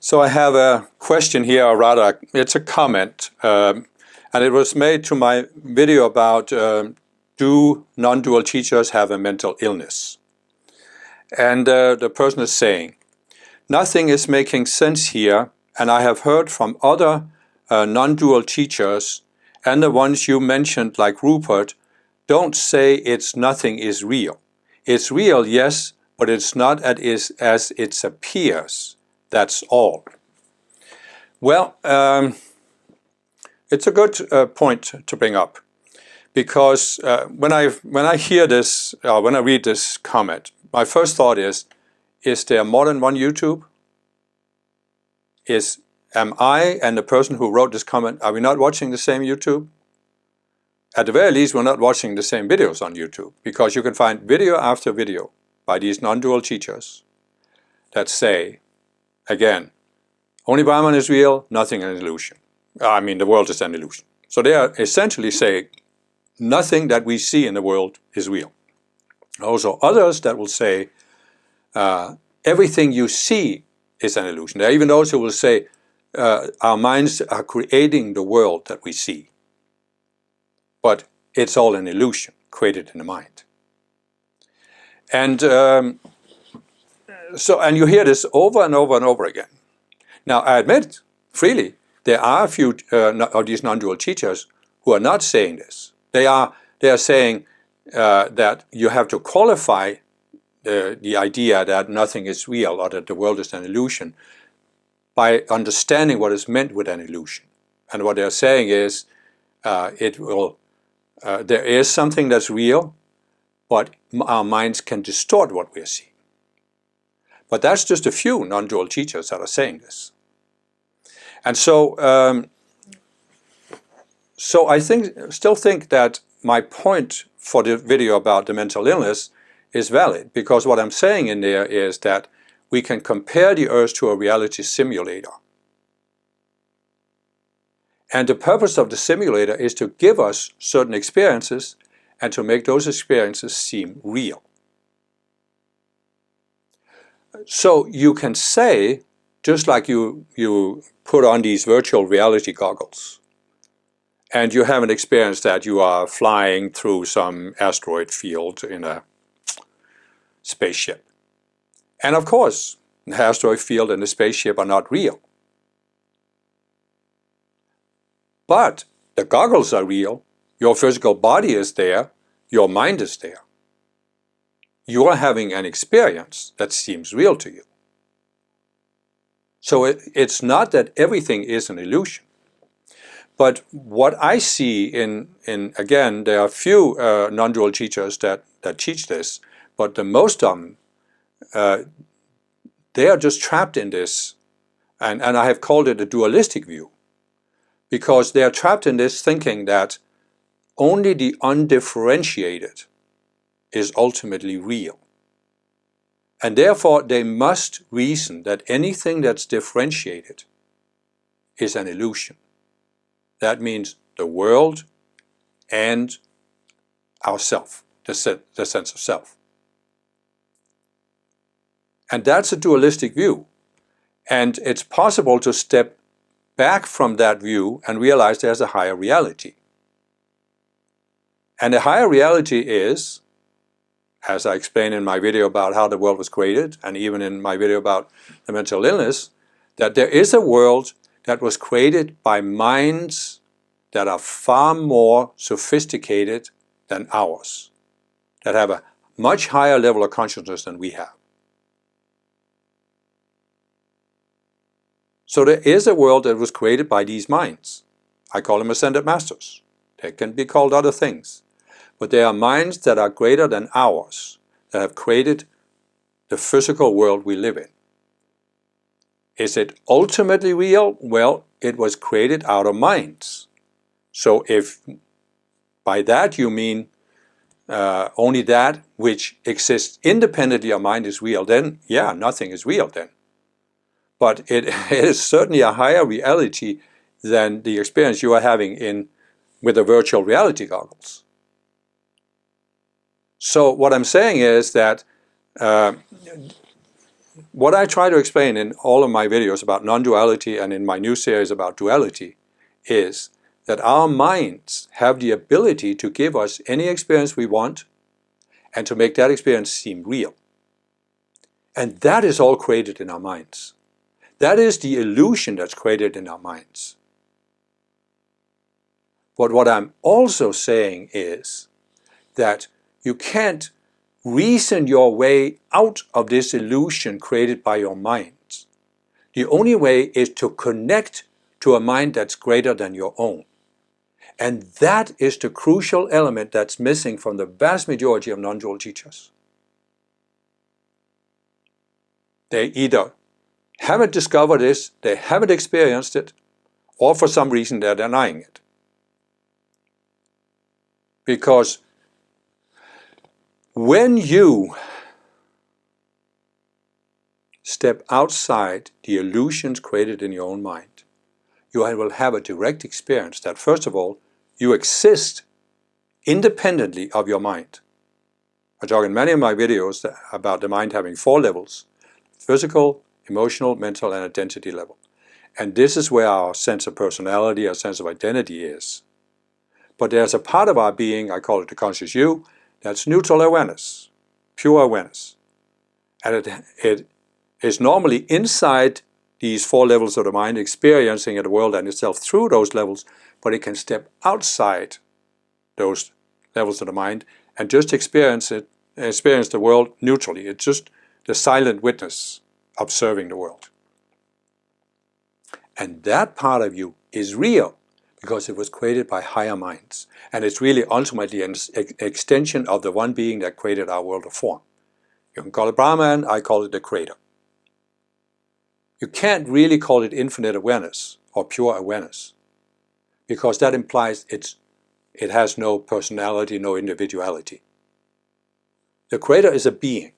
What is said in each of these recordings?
So I have a question here, or rather, it's a comment, and it was made to my video about do non-dual teachers have a mental illness? And the person is saying, nothing is making sense here, and I have heard from other non-dual teachers, and the ones you mentioned, like Rupert, don't say nothing is real. It's real, yes, but it's not as it appears. That's all. Well, it's a good point to bring up, because when I hear this, when I read this comment, my first thought is there more than one YouTube? Am I and the person who wrote this comment, are we not watching the same YouTube? At the very least, we're not watching the same videos on YouTube, because you can find video after video by these non-dual teachers that say, again, only Brahman is real, nothing is an illusion. I mean, the world is an illusion. So they are essentially saying nothing that we see in the world is real. Also others that will say everything you see is an illusion. There are even those who will say our minds are creating the world that we see. But it's all an illusion created in the mind. And and you hear this over and over and over again. Now, I admit freely, there are a few of these non-dual teachers who are not saying this. They are saying that you have to qualify the idea that nothing is real or that the world is an illusion by understanding what is meant with an illusion. And what they're saying is there is something that's real, but our minds can distort what we're seeing. But that's just a few non-dual teachers that are saying this. And so I still think that my point for the video about the mental illness is valid, because what I'm saying in there is that we can compare the Earth to a reality simulator. And the purpose of the simulator is to give us certain experiences and to make those experiences seem real. So you can say, just like you put on these virtual reality goggles, and you have an experience that you are flying through some asteroid field in a spaceship. And of course, the asteroid field and the spaceship are not real. But the goggles are real, your physical body is there, your mind is there. You are having an experience that seems real to you. So it's not that everything is an illusion. But what I see again, there are few non-dual teachers that teach this, but the most of them, they are just trapped in this, and I have called it a dualistic view, because they are trapped in this thinking that only the undifferentiated is ultimately real. And therefore they must reason that anything that's differentiated is an illusion. That means the world and ourself, the sense of self. And that's a dualistic view. And it's possible to step back from that view and realize there's a higher reality. And the higher reality is, as I explained in my video about how the world was created, and even in my video about the mental illness, that there is a world that was created by minds that are far more sophisticated than ours, that have a much higher level of consciousness than we have. So there is a world that was created by these minds. I call them ascended masters. They can be called other things. But they are minds that are greater than ours, that have created the physical world we live in. Is it ultimately real? Well, it was created out of minds. So if by that you mean only that which exists independently of mind is real, then yeah, nothing is real then. But it is certainly a higher reality than the experience you are having with the virtual reality goggles. So what I'm saying is that what I try to explain in all of my videos about non-duality and in my new series about duality is that our minds have the ability to give us any experience we want and to make that experience seem real. And that is all created in our minds. That is the illusion that's created in our minds. But what I'm also saying is that you can't reason your way out of this illusion created by your minds. The only way is to connect to a mind that's greater than your own. And that is the crucial element that's missing from the vast majority of non-dual teachers. They either haven't discovered this, they haven't experienced it, or for some reason they're denying it. Because when you step outside the illusions created in your own mind, you will have a direct experience that, first of all, you exist independently of your mind. I talk in many of my videos about the mind having 4 levels: physical, emotional, mental, and identity level. And this is where our sense of personality, our sense of identity is. But there's a part of our being, I call it the conscious you, that's neutral awareness, pure awareness. And it is normally inside these 4 levels of the mind, experiencing the world and itself through those levels, but it can step outside those levels of the mind and just experience the world neutrally. It's just the silent witness observing the world. And that part of you is real because it was created by higher minds. And it's really ultimately an extension of the one being that created our world of form. You can call it Brahman, I call it the creator. You can't really call it infinite awareness or pure awareness because that implies it has no personality, no individuality. The creator is a being.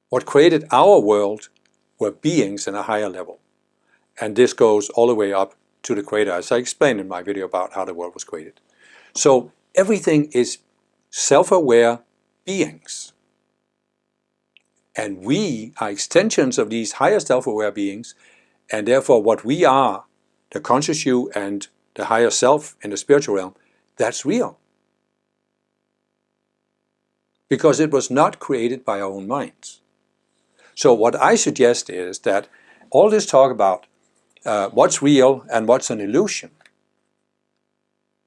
What created our world were beings in a higher level. And this goes all the way up to the creator, as I explained in my video about how the world was created. So everything is self-aware beings. And we are extensions of these higher self-aware beings, and therefore what we are, the conscious you and the higher self in the spiritual realm, that's real. Because it was not created by our own minds. So what I suggest is that all this talk about what's real and what's an illusion,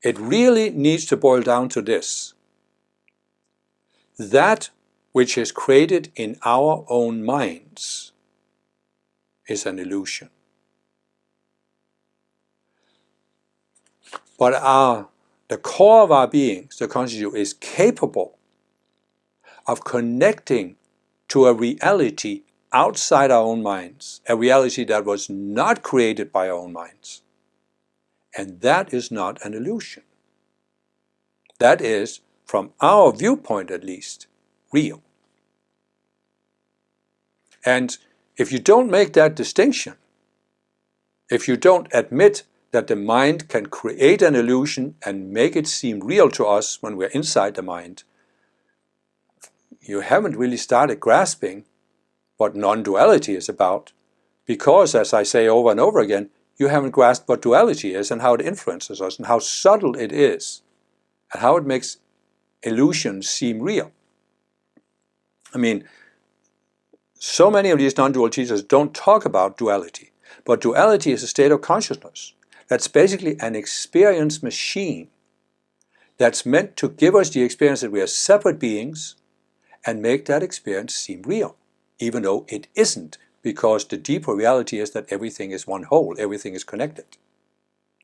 it really needs to boil down to this. That which is created in our own minds is an illusion. But the core of our beings, the conscious you, is capable of connecting to a reality outside our own minds, a reality that was not created by our own minds. And that is not an illusion. That is, from our viewpoint at least, real. And if you don't make that distinction, if you don't admit that the mind can create an illusion and make it seem real to us when we're inside the mind, you haven't really started grasping what non-duality is about, because, as I say over and over again, you haven't grasped what duality is and how it influences us and how subtle it is and how it makes illusions seem real. I mean, so many of these non-dual teachers don't talk about duality, but duality is a state of consciousness that's basically an experience machine that's meant to give us the experience that we are separate beings and make that experience seem real, even though it isn't, because the deeper reality is that everything is one whole, everything is connected.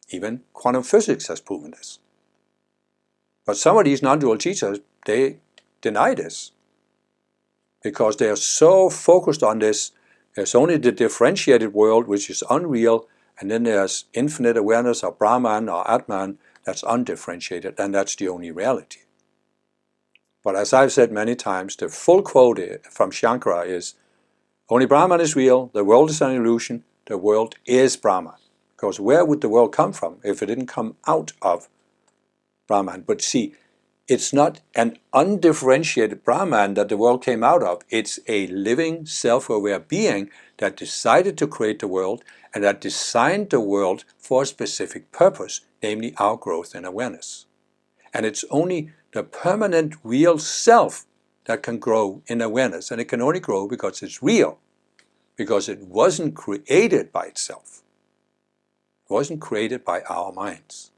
Even quantum physics has proven this. But some of these non-dual teachers, they deny this, because they are so focused on this. There's only the differentiated world, which is unreal, and then there's infinite awareness or Brahman or Atman that's undifferentiated, and that's the only reality. But as I've said many times, the full quote from Shankara is, only Brahman is real, the world is an illusion, the world is Brahman. Because where would the world come from if it didn't come out of Brahman? But see, It's not an undifferentiated Brahman that the world came out of. It's a living, self-aware being that decided to create the world and that designed the world for a specific purpose, namely our growth and awareness. And it's only the permanent real self that can grow in awareness. And it can only grow because it's real, because it wasn't created by itself. It wasn't created by our minds.